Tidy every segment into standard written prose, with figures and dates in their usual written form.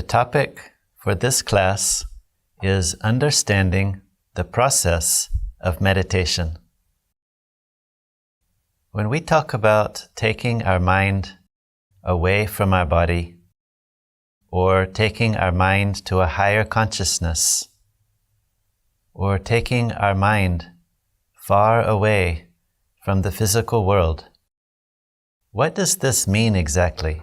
The topic for this class is understanding the process of meditation. When we talk about taking our mind away from our body or taking our mind to a higher consciousness or taking our mind far away from the physical world, what does this mean exactly?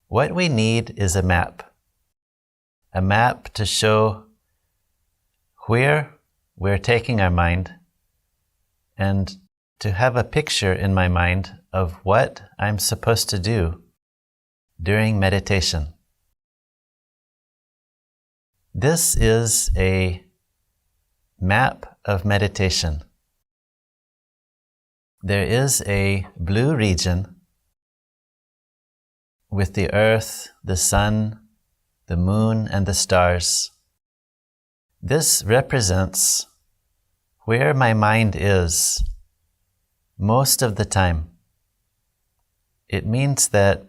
What we need is a map to show where we're taking our mind and to have a picture in my mind of what I'm supposed to do during meditation. This is a map of meditation. There is a blue region with the earth, the sun, the moon, and the stars. This represents where my mind is most of the time. It means that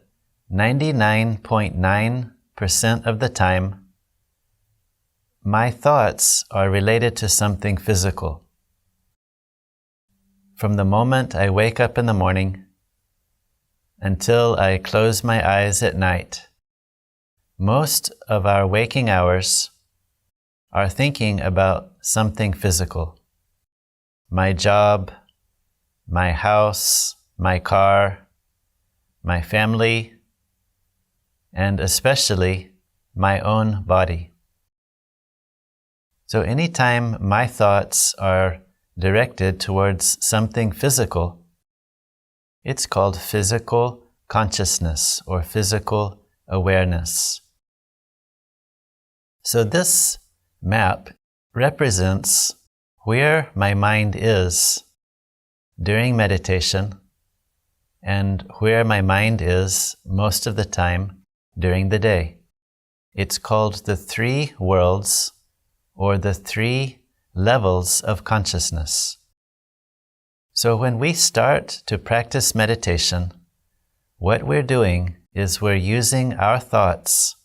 99.9% of the time, my thoughts are related to something physical. From the moment I wake up in the morning until I close my eyes at night, most of our waking hours are thinking about something physical. My job, my house, my car, my family, and especially my own body. So anytime my thoughts are directed towards something physical, it's called physical consciousness or physical awareness. So this map represents where my mind is during meditation and where my mind is most of the time during the day. It's called the three worlds or the three levels of consciousness. So when we start to practice meditation, what we're doing is we're using our thoughts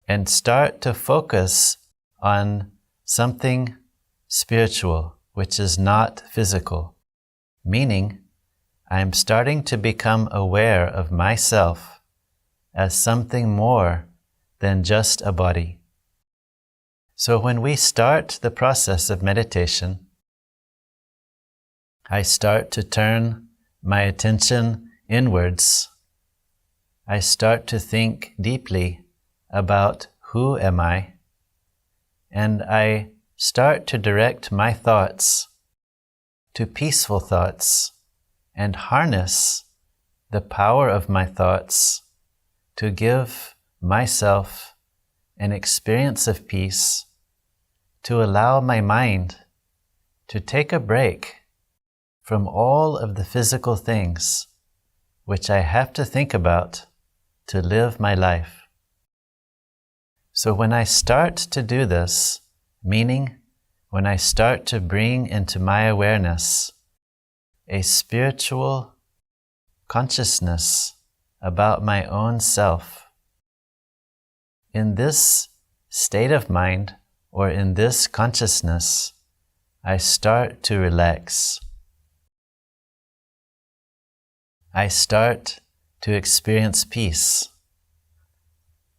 and start to focus on something spiritual, which is not physical, meaning I'm starting to become aware of myself as something more than just a body. So when we start the process of meditation, I start to turn my attention inwards. I start to think deeply about who am I, and I start to direct my thoughts to peaceful thoughts and harness the power of my thoughts to give myself an experience of peace, to allow my mind to take a break from all of the physical things which I have to think about to live my life. So when I start to do this, meaning when I start to bring into my awareness a spiritual consciousness about my own self, in this state of mind or in this consciousness, I start to relax. I start to experience peace.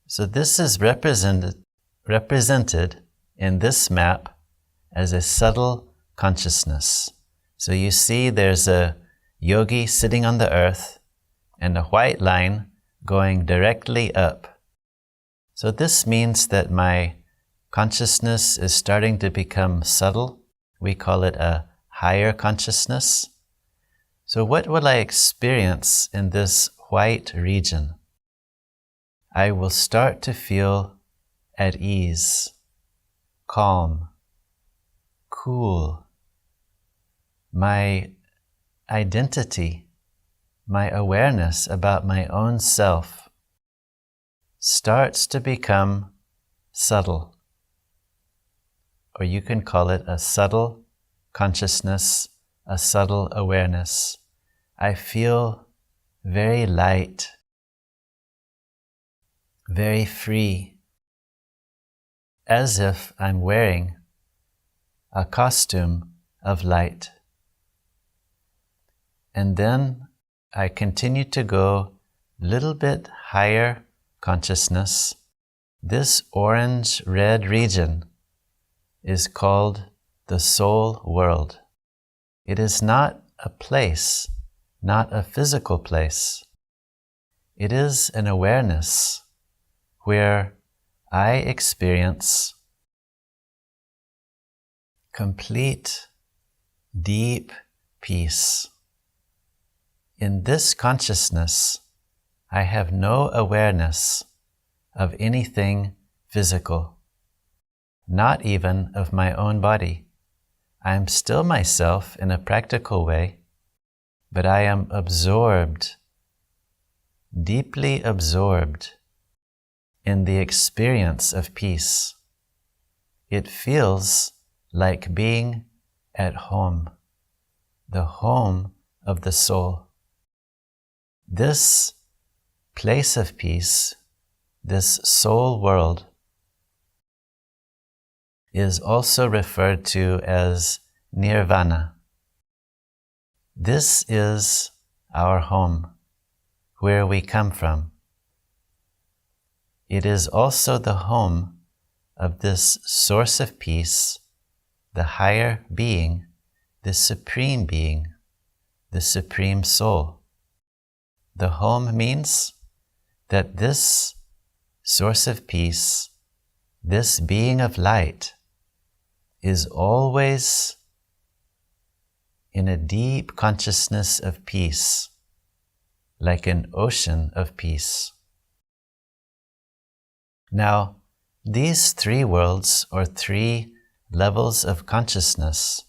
So this is represented in this map as a subtle consciousness. So you see there's a yogi sitting on the earth and a white line going directly up. So this means that my consciousness is starting to become subtle. We call it a higher consciousness. So what will I experience in this white region? I will start to feel at ease, calm, cool. My identity, my awareness about my own self starts to become subtle. Or you can call it a subtle consciousness, a subtle awareness. I feel very light. very free, as if I'm wearing a costume of light. And then I continue to go a little bit higher consciousness. This orange-red region is called the soul world. It is not a place, not a physical place. It is an awareness where I experience complete, deep peace. In this consciousness, I have no awareness of anything physical, not even of my own body. I am still myself in a practical way, but I am absorbed, deeply absorbed in the experience of peace. It feels like being at home, the home of the soul. This place of peace, this soul world, is also referred to as nirvana. This is our home, where we come from. It is also the home of this source of peace, the higher being, the supreme being, the supreme soul. The home means that this source of peace, this being of light, is always in a deep consciousness of peace, like an ocean of peace. Now, these three worlds, or three levels of consciousness,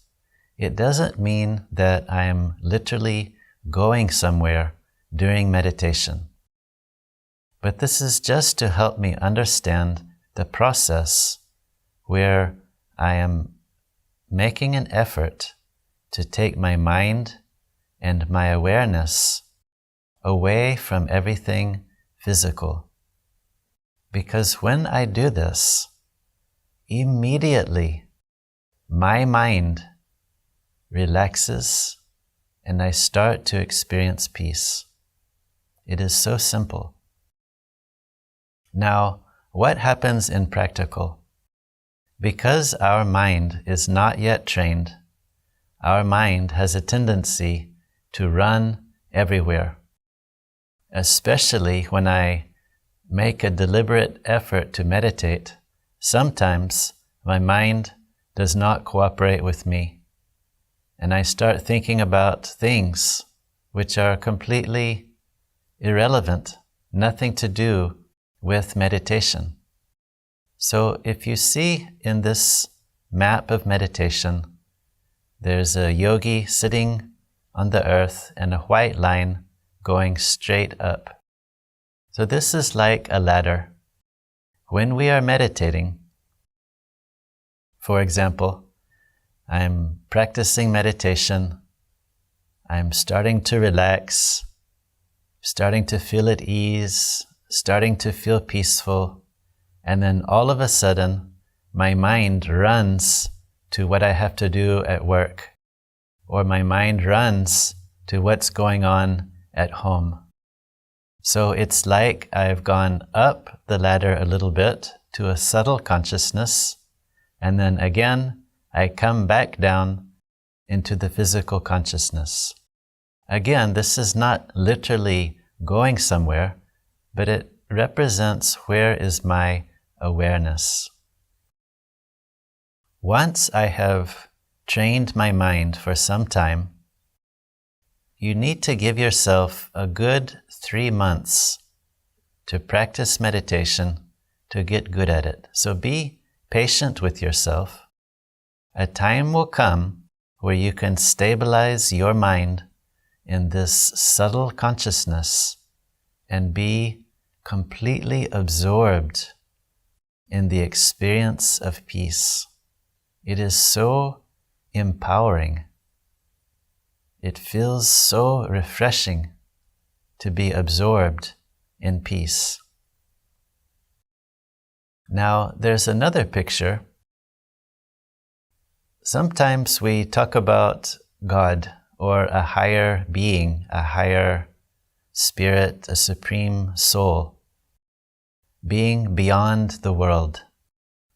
it doesn't mean that I am literally going somewhere during meditation. But this is just to help me understand the process where I am making an effort to take my mind and my awareness away from everything physical. Because when I do this, immediately my mind relaxes and I start to experience peace. It is so simple. Now, what happens in practical? Because our mind is not yet trained, our mind has a tendency to run everywhere. Especially when I make a deliberate effort to meditate, sometimes my mind does not cooperate with me, and I start thinking about things which are completely irrelevant, nothing to do with meditation. So if you see in this map of meditation, there's a yogi sitting on the earth and a white line going straight up. So this is like a ladder. When we are meditating, for example, I'm practicing meditation, I'm starting to relax, starting to feel at ease, starting to feel peaceful, and then all of a sudden, my mind runs to what I have to do at work, or my mind runs to what's going on at home. So it's like I've gone up the ladder a little bit to a subtle consciousness, and then again, I come back down into the physical consciousness. Again, this is not literally going somewhere, but it represents where is my awareness. Once I have trained my mind for some time, you need to give yourself a good 3 months to practice meditation to get good at it. So be patient with yourself. A time will come where you can stabilize your mind in this subtle consciousness and be completely absorbed in the experience of peace. It is so empowering. It feels so refreshing to be absorbed in peace. Now, there's another picture. Sometimes we talk about God or a higher being, a higher spirit, a supreme soul, being beyond the world,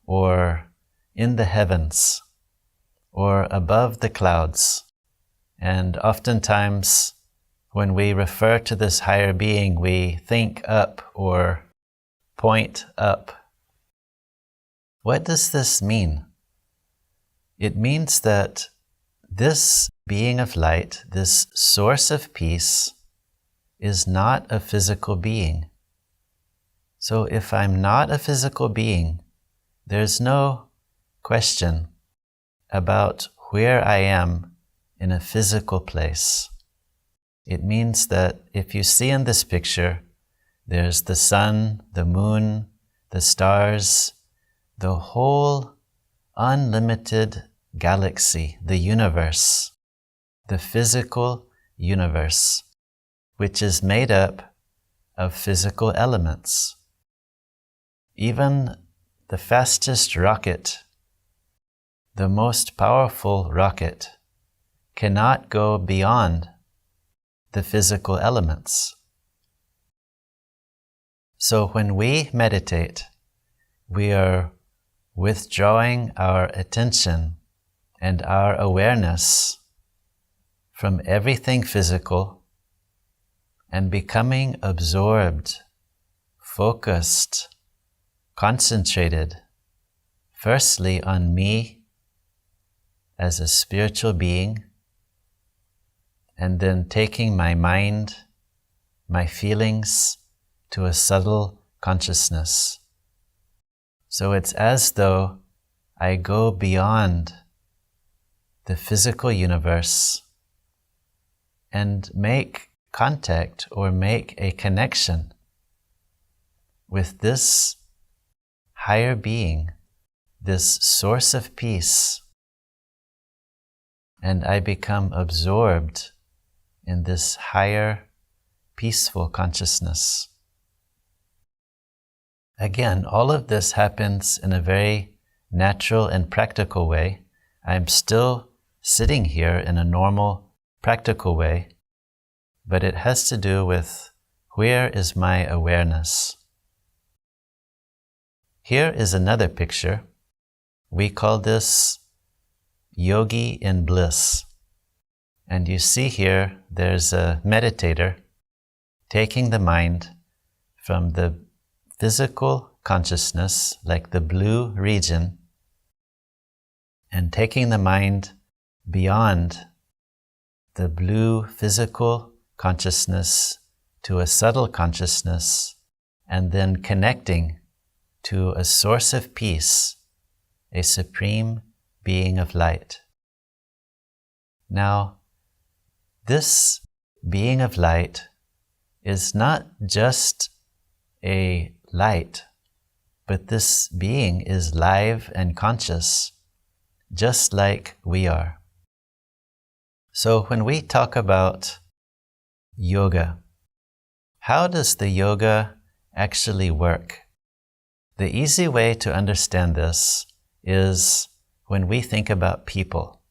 or in the heavens, or above the clouds. And oftentimes, when we refer to this higher being, we think up or point up. What does this mean? It means that this being of light, this source of peace, is not a physical being. So if I'm not a physical being, there's no question about where I am in a physical place. It means that if you see in this picture, there's the sun, the moon, the stars, the whole unlimited galaxy, the universe, the physical universe, which is made up of physical elements. Even the fastest rocket, the most powerful rocket, cannot go beyond the physical elements. So when we meditate, we are withdrawing our attention and our awareness from everything physical and becoming absorbed, focused, concentrated, firstly on me as a spiritual being, and then taking my mind, my feelings, to a subtle consciousness. So it's as though I go beyond the physical universe and make contact or make a connection with this higher being, this source of peace, and I become absorbed in this higher, peaceful consciousness. Again, all of this happens in a very natural and practical way. I'm still sitting here in a normal, practical way, but it has to do with where is my awareness. Here is another picture. We call this yogi in bliss. And you see here, there's a meditator taking the mind from the physical consciousness, like the blue region, and taking the mind beyond the blue physical consciousness to a subtle consciousness, and then connecting to a source of peace, a supreme being of light. Now, this being of light is not just a light, but this being is live and conscious, just like we are. So when we talk about yoga, how does the yoga actually work? The easy way to understand this is when we think about people,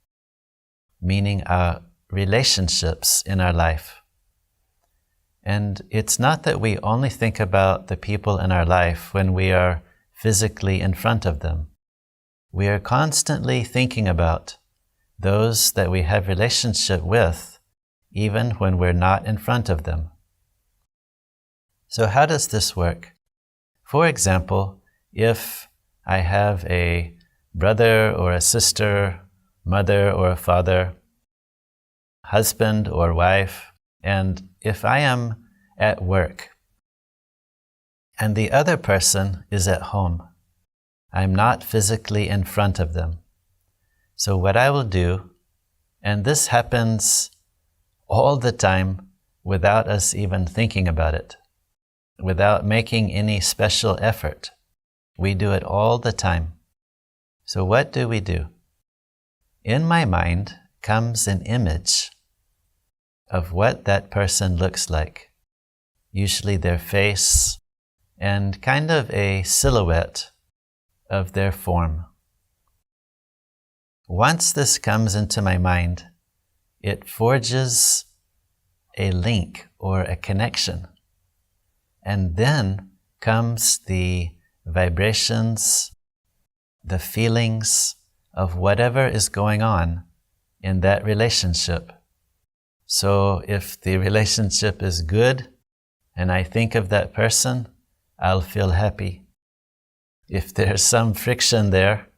meaning our relationships in our life. And it's not that we only think about the people in our life when we are physically in front of them. We are constantly thinking about those that we have relationship with, even when we're not in front of them. So how does this work? For example, if I have a brother or a sister, mother or a father, husband or wife, and if I am at work and the other person is at home, I'm not physically in front of them. So what I will do, and this happens all the time without us even thinking about it, without making any special effort. We do it all the time. So what do? In my mind comes an image of what that person looks like, usually their face and kind of a silhouette of their form. Once this comes into my mind, it forges a link or a connection. And then comes the vibrations, the feelings of whatever is going on in that relationship. So if the relationship is good and I think of that person, I'll feel happy. If there's some friction there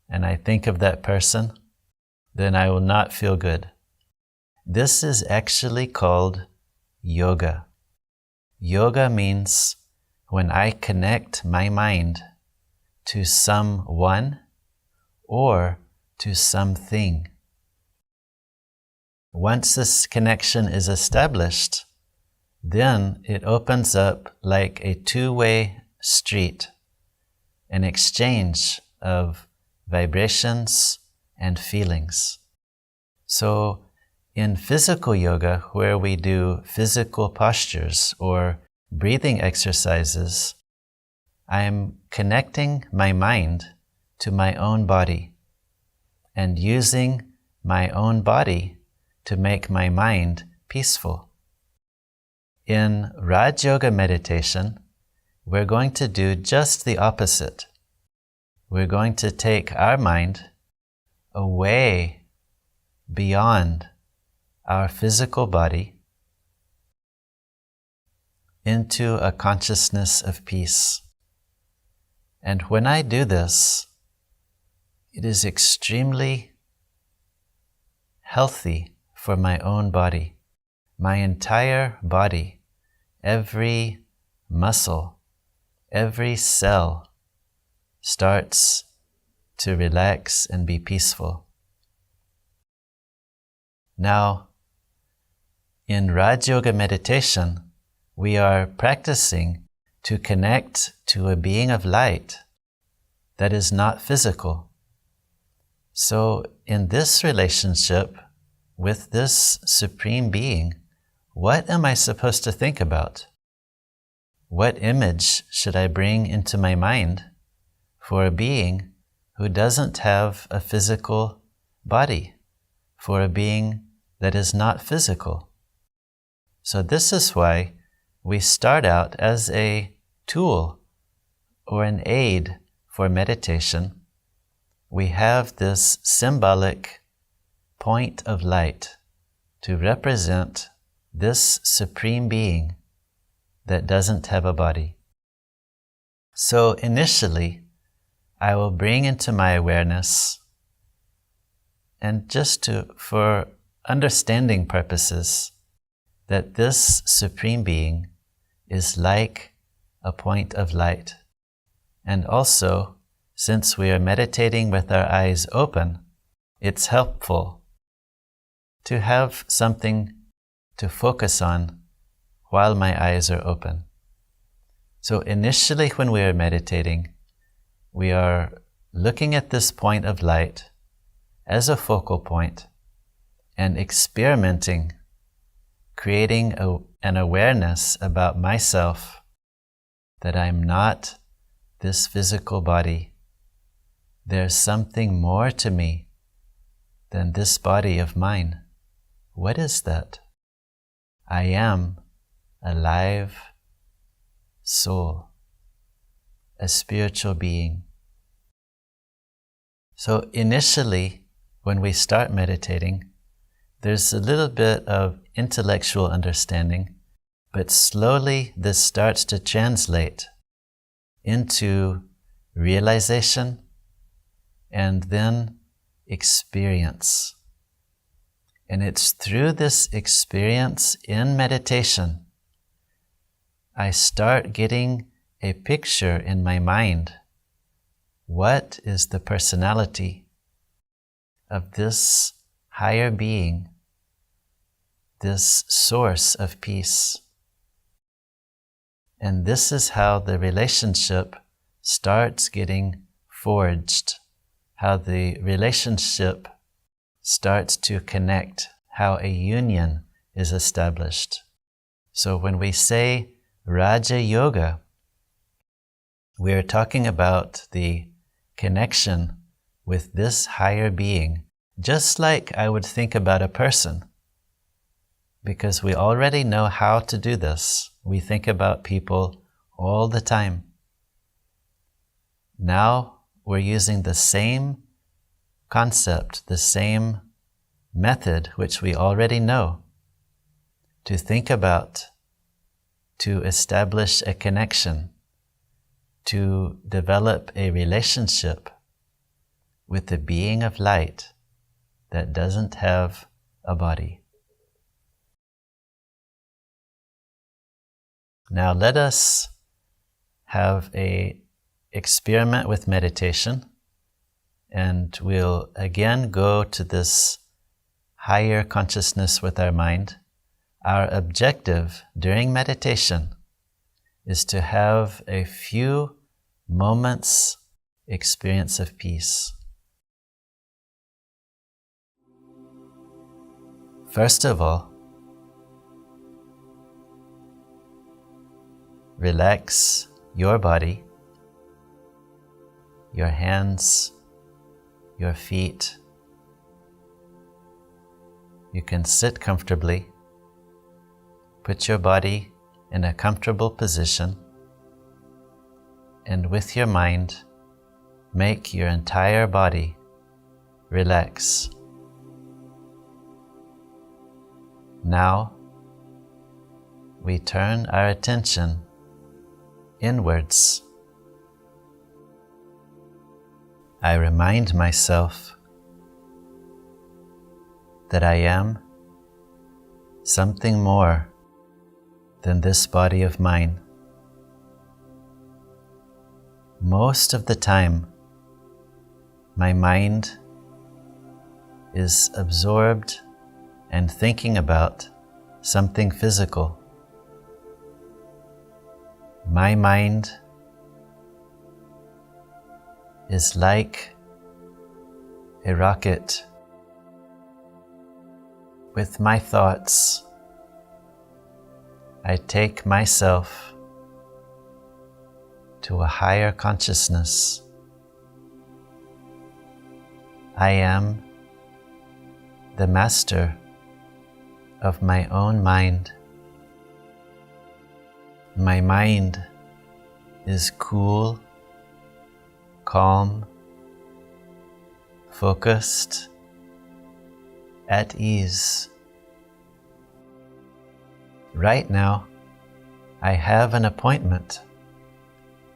and I think of that person, then I will not feel good. This is actually called yoga. Yoga means when I connect my mind to someone or to something. Once this connection is established, then it opens up like a two-way street, an exchange of vibrations and feelings. So in physical yoga, where we do physical postures or breathing exercises, I'm connecting my mind to my own body and using my own body to make my mind peaceful. In Raj Yoga meditation, we're going to do just the opposite. We're going to take our mind away beyond our physical body into a consciousness of peace. And when I do this, it is extremely healthy for my own body. My entire body, every muscle, every cell starts to relax and be peaceful. Now, in Raj Yoga meditation, we are practicing to connect to a being of light that is not physical. So in this relationship with this Supreme Being, what am I supposed to think about? What image should I bring into my mind for a being who doesn't have a physical body, for a being that is not physical? So this is why we start out as a tool or an aid for meditation. We have this symbolic point of light to represent this Supreme Being that doesn't have a body. So initially, I will bring into my awareness, and just for understanding purposes, that this Supreme Being is like a point of light. And also, since we are meditating with our eyes open, it's helpful to have something to focus on while my eyes are open. So initially when we are meditating, we are looking at this point of light as a focal point and experimenting, creating an awareness about myself that I'm not this physical body. There's something more to me than this body of mine. What is that? I am a live soul, a spiritual being. So initially, when we start meditating, there's a little bit of intellectual understanding, but slowly this starts to translate into realization and then experience. And it's through this experience in meditation, I start getting a picture in my mind. What is the personality of this higher being, this source of peace? And this is how the relationship starts getting forged, how the relationship starts to connect, how a union is established. So when we say Raja Yoga, we are talking about the connection with this higher being, just like I would think about a person. Because we already know how to do this. We think about people all the time. Now we're using the same concept, the same method, which we already know, to think about, to establish a connection, to develop a relationship with the being of light that doesn't have a body. Now let us have an experiment with meditation, and we'll again go to this higher consciousness with our mind. Our objective during meditation is to have a few moments experience of peace. First of all, relax your body, your hands, your feet. You can sit comfortably. Put your body in a comfortable position, and with your mind, make your entire body relax. Now, we turn our attention inwards. I remind myself that I am something more than this body of mine. Most of the time, my mind is absorbed and thinking about something physical. My mind is like a rocket. With my thoughts, I take myself to a higher consciousness. I am the master of my own mind. My mind is cool, calm, focused, at ease. Right now, I have an appointment,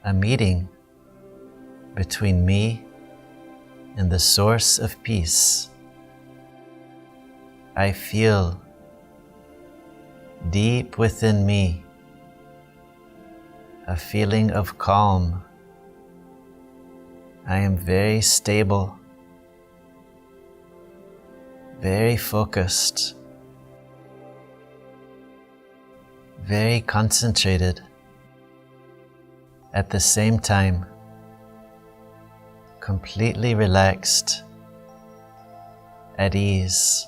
a meeting between me and the source of peace. I feel deep within me a feeling of calm. I am very stable, very focused, very concentrated. At the same time, completely relaxed, at ease.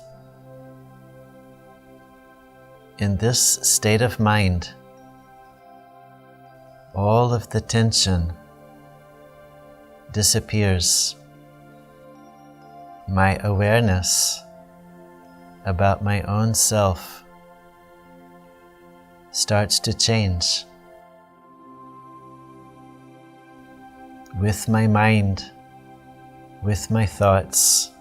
In this state of mind, all of the tension disappears. My awareness about my own self starts to change. With my mind, with my thoughts,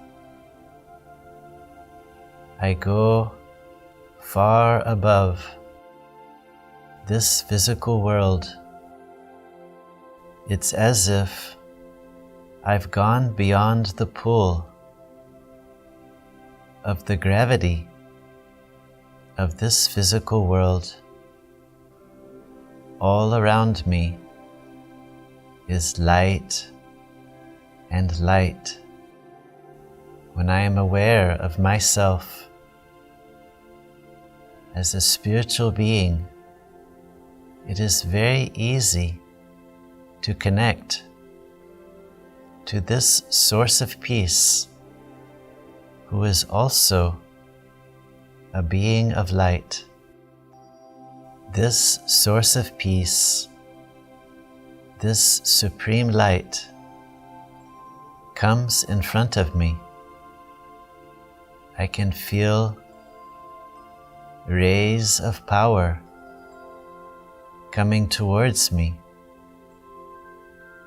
I go far above this physical world. It's as if I've gone beyond the pull of the gravity of this physical world. All around me is light and light. When I am aware of myself as a spiritual being, it is very easy to connect to this source of peace, who is also a being of light. This source of peace, this supreme light, comes in front of me. I can feel rays of power coming towards me.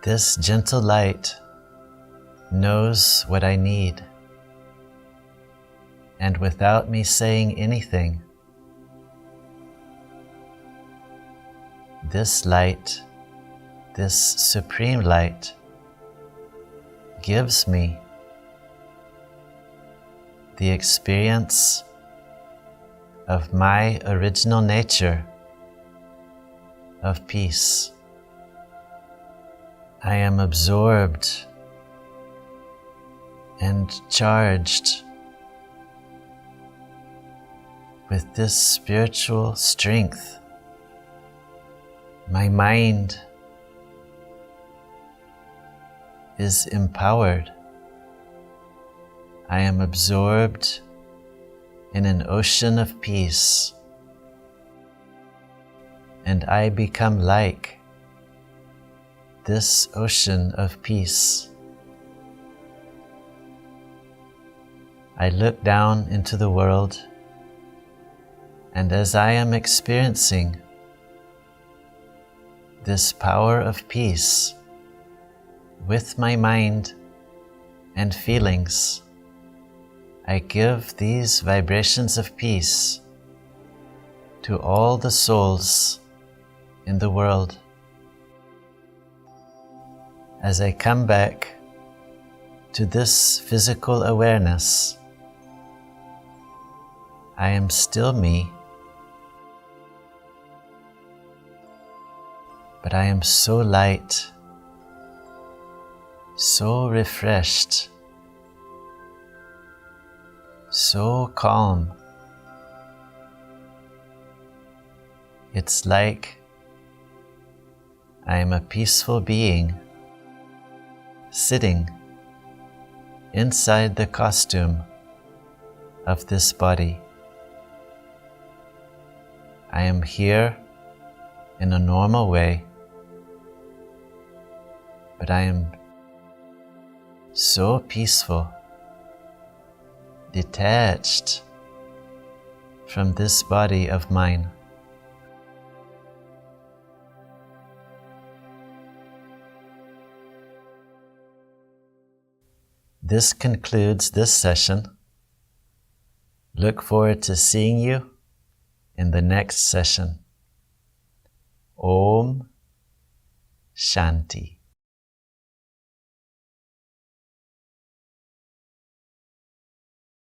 This gentle light knows what I need, and without me saying anything, this light, this supreme light, gives me the experience of my original nature of peace. I am absorbed and charged with this spiritual strength. My mind is empowered. I am absorbed in an ocean of peace, and I become like this ocean of peace. I look down into the world, and as I am experiencing this power of peace with my mind and feelings, I give these vibrations of peace to all the souls in the world. As I come back to this physical awareness, I am still me, but I am so light, so refreshed, so calm. It's like I am a peaceful being sitting inside the costume of this body. I am here in a normal way, but I am so peaceful, detached from this body of mine. This concludes this session. Look forward to seeing you in the next session. Om Shanti.